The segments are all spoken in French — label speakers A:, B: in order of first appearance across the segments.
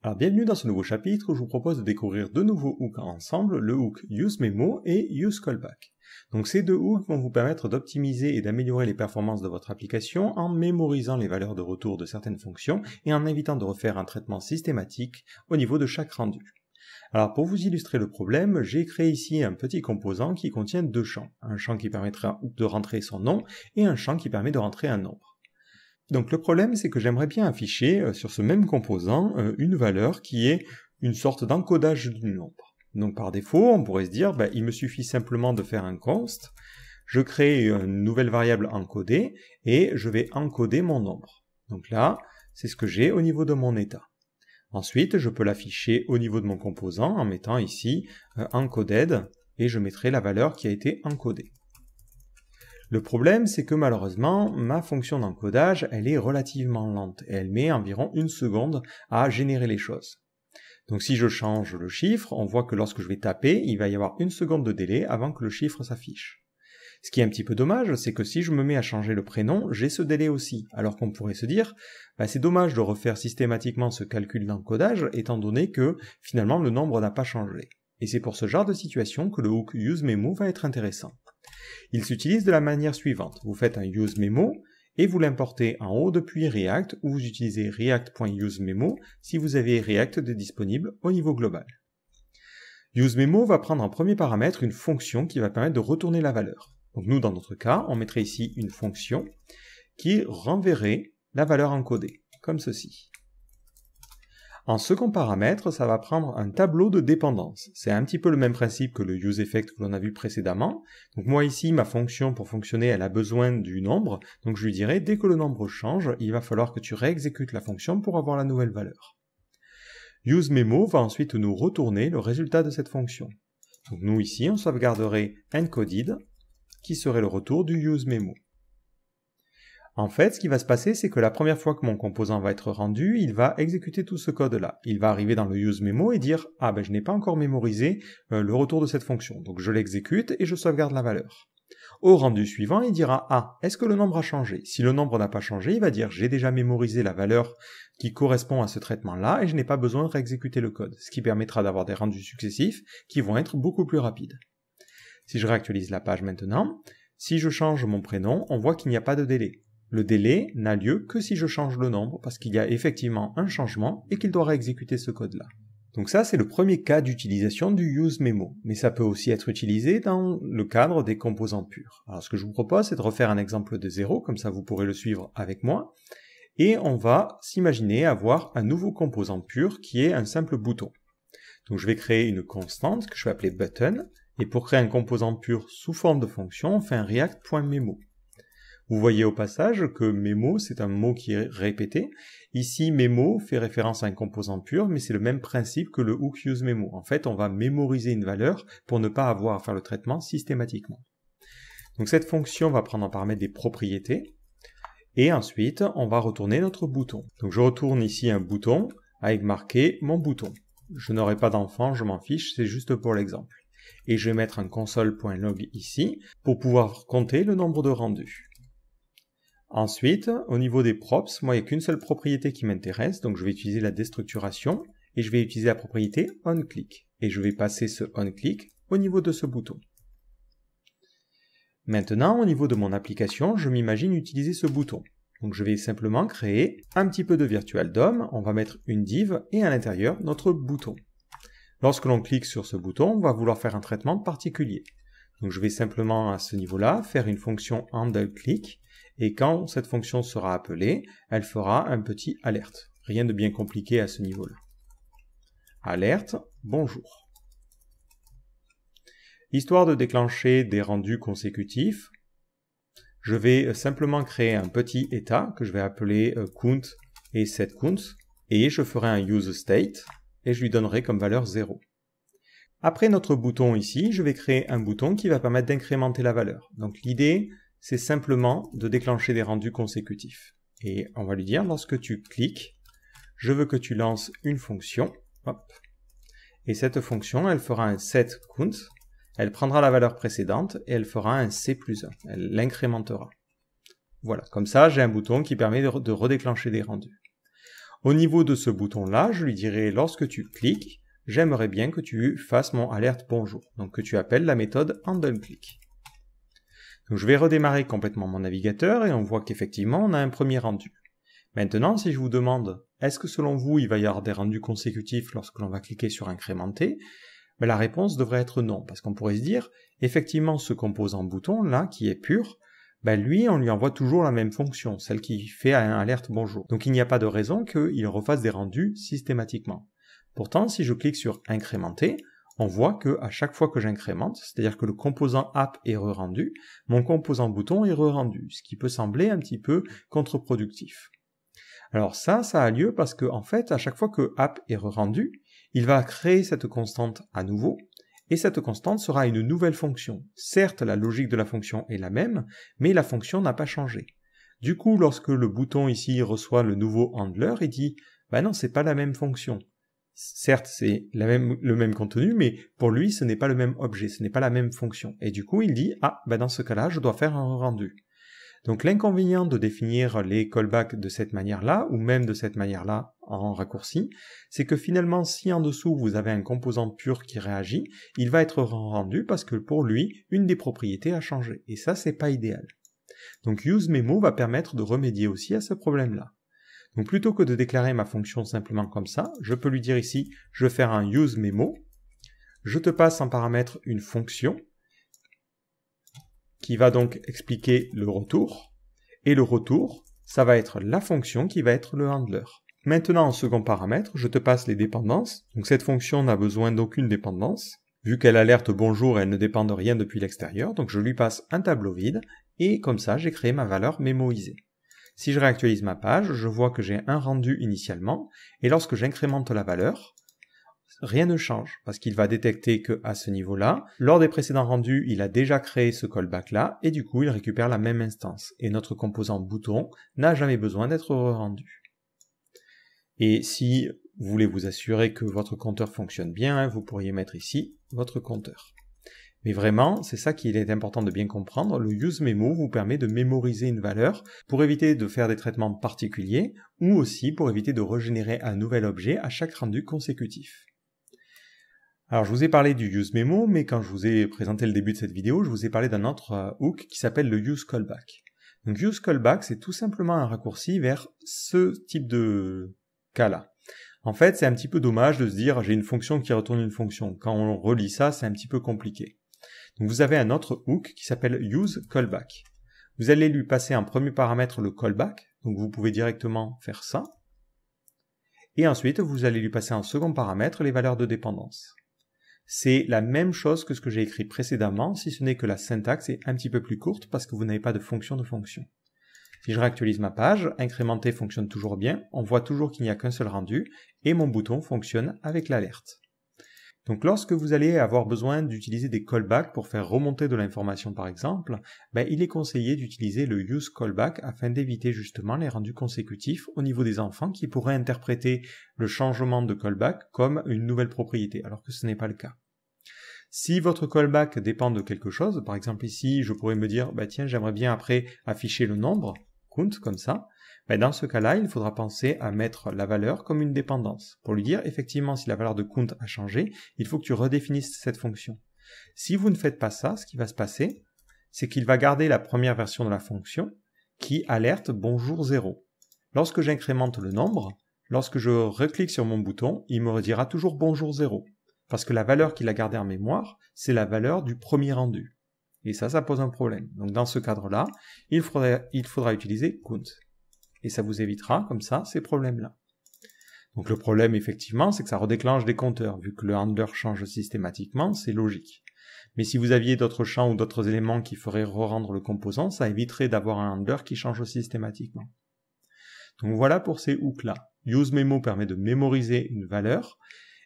A: Alors bienvenue dans ce nouveau chapitre où je vous propose de découvrir deux nouveaux hooks ensemble, le hook UseMemo et UseCallback. Donc ces deux hooks vont vous permettre d'optimiser et d'améliorer les performances de votre application en mémorisant les valeurs de retour de certaines fonctions et en évitant de refaire un traitement systématique au niveau de chaque rendu. Alors pour vous illustrer le problème, j'ai créé ici un petit composant qui contient deux champs. Un champ qui permettra de rentrer son nom et un champ qui permet de rentrer un nombre. Donc le problème, c'est que j'aimerais bien afficher sur ce même composant une valeur qui est une sorte d'encodage du nombre. Donc par défaut, on pourrait se dire, il me suffit simplement de faire un const, je crée une nouvelle variable encodée et je vais encoder mon nombre. Donc là, c'est ce que j'ai au niveau de mon état. Ensuite, je peux l'afficher au niveau de mon composant en mettant ici encoded et je mettrai la valeur qui a été encodée. Le problème, c'est que malheureusement, ma fonction d'encodage, elle est relativement lente et elle met environ 1 seconde à générer les choses. Donc si je change le chiffre, on voit que lorsque je vais taper, il va y avoir 1 seconde de délai avant que le chiffre s'affiche. Ce qui est un petit peu dommage, c'est que si je me mets à changer le prénom, j'ai ce délai aussi, alors qu'on pourrait se dire, c'est dommage de refaire systématiquement ce calcul d'encodage, étant donné que finalement le nombre n'a pas changé. Et c'est pour ce genre de situation que le hook UseMemo va être intéressant. Il s'utilise de la manière suivante. Vous faites un UseMemo et vous l'importez en haut depuis React ou vous utilisez react.usememo si vous avez React de disponible au niveau global. UseMemo va prendre en premier paramètre une fonction qui va permettre de retourner la valeur. Donc nous, dans notre cas, on mettrait ici une fonction qui renverrait la valeur encodée, comme ceci. En second paramètre, ça va prendre un tableau de dépendance. C'est un petit peu le même principe que le useEffect que l'on a vu précédemment. Donc moi ici, ma fonction pour fonctionner, elle a besoin du nombre. Donc je lui dirai, dès que le nombre change, il va falloir que tu réexécutes la fonction pour avoir la nouvelle valeur. UseMemo va ensuite nous retourner le résultat de cette fonction. Donc nous ici, on sauvegarderait encoded, qui serait le retour du UseMemo. En fait, ce qui va se passer, c'est que la première fois que mon composant va être rendu, il va exécuter tout ce code-là. Il va arriver dans le UseMemo et dire « Ah, je n'ai pas encore mémorisé le retour de cette fonction. » Donc je l'exécute et je sauvegarde la valeur. Au rendu suivant, il dira « Ah, est-ce que le nombre a changé ?» Si le nombre n'a pas changé, il va dire « J'ai déjà mémorisé la valeur qui correspond à ce traitement-là et je n'ai pas besoin de réexécuter le code. » Ce qui permettra d'avoir des rendus successifs qui vont être beaucoup plus rapides. Si je réactualise la page maintenant, si je change mon prénom, on voit qu'il n'y a pas de délai. Le délai n'a lieu que si je change le nombre, parce qu'il y a effectivement un changement et qu'il doit réexécuter ce code-là. Donc ça, c'est le premier cas d'utilisation du UseMemo, mais ça peut aussi être utilisé dans le cadre des composants purs. Alors ce que je vous propose, c'est de refaire un exemple de 0, comme ça vous pourrez le suivre avec moi, et on va s'imaginer avoir un nouveau composant pur qui est un simple bouton. Donc je vais créer une constante que je vais appeler button, et pour créer un composant pur sous forme de fonction, on fait un react.memo. Vous voyez au passage que memo, c'est un mot qui est répété. Ici, memo fait référence à un composant pur, mais c'est le même principe que le hook UseMemo. En fait, on va mémoriser une valeur pour ne pas avoir à faire le traitement systématiquement. Donc cette fonction va prendre en paramètre des propriétés. Et ensuite, on va retourner notre bouton. Donc je retourne ici un bouton avec marqué mon bouton. Je n'aurai pas d'enfant, je m'en fiche, c'est juste pour l'exemple. Et je vais mettre un console.log ici pour pouvoir compter le nombre de rendus. Ensuite, au niveau des props, moi il n'y a qu'une seule propriété qui m'intéresse, donc je vais utiliser la déstructuration et je vais utiliser la propriété onClick. Et je vais passer ce onClick au niveau de ce bouton. Maintenant, au niveau de mon application, je m'imagine utiliser ce bouton. Donc je vais simplement créer un petit peu de virtual DOM, on va mettre une div et à l'intérieur notre bouton. Lorsque l'on clique sur ce bouton, on va vouloir faire un traitement particulier. Donc je vais simplement à ce niveau-là faire une fonction handleClick. Et quand cette fonction sera appelée, elle fera un petit alerte. Rien de bien compliqué à ce niveau-là. Alerte, bonjour. Histoire de déclencher des rendus consécutifs, je vais simplement créer un petit état que je vais appeler count et setCount, et je ferai un useState, et je lui donnerai comme valeur 0. Après notre bouton ici, je vais créer un bouton qui va permettre d'incrémenter la valeur. Donc l'idée, c'est simplement de déclencher des rendus consécutifs. Et on va lui dire, lorsque tu cliques, je veux que tu lances une fonction, hop, et cette fonction, elle fera un setCount, elle prendra la valeur précédente et elle fera un C+1, elle l'incrémentera. Voilà, comme ça, j'ai un bouton qui permet de redéclencher des rendus. Au niveau de ce bouton-là, je lui dirai lorsque tu cliques, j'aimerais bien que tu fasses mon alerte bonjour. Donc que tu appelles la méthode handleClick. Donc je vais redémarrer complètement mon navigateur et on voit qu'effectivement on a un premier rendu. Maintenant, si je vous demande, est-ce que selon vous il va y avoir des rendus consécutifs lorsque l'on va cliquer sur incrémenter, ben, la réponse devrait être non, parce qu'on pourrait se dire, effectivement ce composant bouton là, qui est pur, ben lui, on lui envoie toujours la même fonction, celle qui fait un alerte bonjour. Donc il n'y a pas de raison qu'il refasse des rendus systématiquement. Pourtant, si je clique sur incrémenter, on voit que à chaque fois que j'incrémente, c'est-à-dire que le composant app est re-rendu, mon composant bouton est re-rendu, ce qui peut sembler un petit peu contre-productif. Alors ça a lieu parce que en fait, à chaque fois que app est re-rendu, il va créer cette constante à nouveau, et cette constante sera une nouvelle fonction. Certes, la logique de la fonction est la même, mais la fonction n'a pas changé. Du coup, lorsque le bouton ici reçoit le nouveau handler, il dit « bah non, c'est pas la même fonction ». Certes, c'est le même contenu, mais pour lui, ce n'est pas le même objet, ce n'est pas la même fonction. Et du coup, il dit « ah, bah dans ce cas-là, je dois faire un rendu ». Donc l'inconvénient de définir les callbacks de cette manière-là, ou même de cette manière-là en raccourci, c'est que finalement, si en dessous vous avez un composant pur qui réagit, il va être rendu parce que pour lui, une des propriétés a changé. Et ça, c'est pas idéal. Donc useMemo va permettre de remédier aussi à ce problème-là. Donc plutôt que de déclarer ma fonction simplement comme ça, je peux lui dire ici, je vais faire un useMemo, je te passe en paramètre une fonction, qui va donc expliquer le retour, et le retour, ça va être la fonction qui va être le handler. Maintenant, en second paramètre, je te passe les dépendances, donc cette fonction n'a besoin d'aucune dépendance, vu qu'elle alerte bonjour, elle ne dépend de rien depuis l'extérieur, donc je lui passe un tableau vide, et comme ça, j'ai créé ma valeur mémoisée. Si je réactualise ma page, je vois que j'ai un rendu initialement, et lorsque j'incrémente la valeur, rien ne change, parce qu'il va détecter qu'à ce niveau-là, lors des précédents rendus, il a déjà créé ce callback-là, et du coup, il récupère la même instance. Et notre composant bouton n'a jamais besoin d'être rendu. Et si vous voulez vous assurer que votre compteur fonctionne bien, vous pourriez mettre ici votre compteur. Mais vraiment, c'est ça qu'il est important de bien comprendre, le useMemo vous permet de mémoriser une valeur pour éviter de faire des traitements particuliers, ou aussi pour éviter de régénérer un nouvel objet à chaque rendu consécutif. Alors je vous ai parlé du useMemo, mais quand je vous ai présenté le début de cette vidéo, je vous ai parlé d'un autre hook qui s'appelle le useCallback. Donc useCallback, c'est tout simplement un raccourci vers ce type de cas-là. En fait, c'est un petit peu dommage de se dire j'ai une fonction qui retourne une fonction. Quand on relit ça, c'est un petit peu compliqué. Donc vous avez un autre hook qui s'appelle useCallback. Vous allez lui passer en premier paramètre le callback, donc vous pouvez directement faire ça. Et ensuite, vous allez lui passer en second paramètre les valeurs de dépendance. C'est la même chose que ce que j'ai écrit précédemment, si ce n'est que la syntaxe est un petit peu plus courte parce que vous n'avez pas de fonction de fonction. Si je réactualise ma page, incrémenter fonctionne toujours bien, on voit toujours qu'il n'y a qu'un seul rendu, et mon bouton fonctionne avec l'alerte. Donc lorsque vous allez avoir besoin d'utiliser des callbacks pour faire remonter de l'information par exemple, il est conseillé d'utiliser le useCallback afin d'éviter justement les rendus consécutifs au niveau des enfants qui pourraient interpréter le changement de callback comme une nouvelle propriété, alors que ce n'est pas le cas. Si votre callback dépend de quelque chose, par exemple ici je pourrais me dire tiens j'aimerais bien après afficher le nombre, count comme ça, dans ce cas-là, il faudra penser à mettre la valeur comme une dépendance. Pour lui dire, effectivement, si la valeur de count a changé, il faut que tu redéfinisses cette fonction. Si vous ne faites pas ça, ce qui va se passer, c'est qu'il va garder la première version de la fonction qui alerte bonjour 0. Lorsque j'incrémente le nombre, lorsque je reclique sur mon bouton, il me redira toujours bonjour 0. Parce que la valeur qu'il a gardée en mémoire, c'est la valeur du premier rendu. Et ça pose un problème. Donc dans ce cadre-là, il faudra utiliser count. Et ça vous évitera, comme ça, ces problèmes-là. Donc le problème, effectivement, c'est que ça redéclenche des compteurs. Vu que le handler change systématiquement, c'est logique. Mais si vous aviez d'autres champs ou d'autres éléments qui feraient re-rendre le composant, ça éviterait d'avoir un handler qui change systématiquement. Donc voilà pour ces hooks-là. useMemo permet de mémoriser une valeur,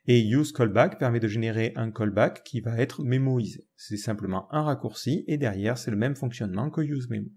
A: et useCallback permet de générer un callback qui va être mémorisé. C'est simplement un raccourci, et derrière, c'est le même fonctionnement que useMemo.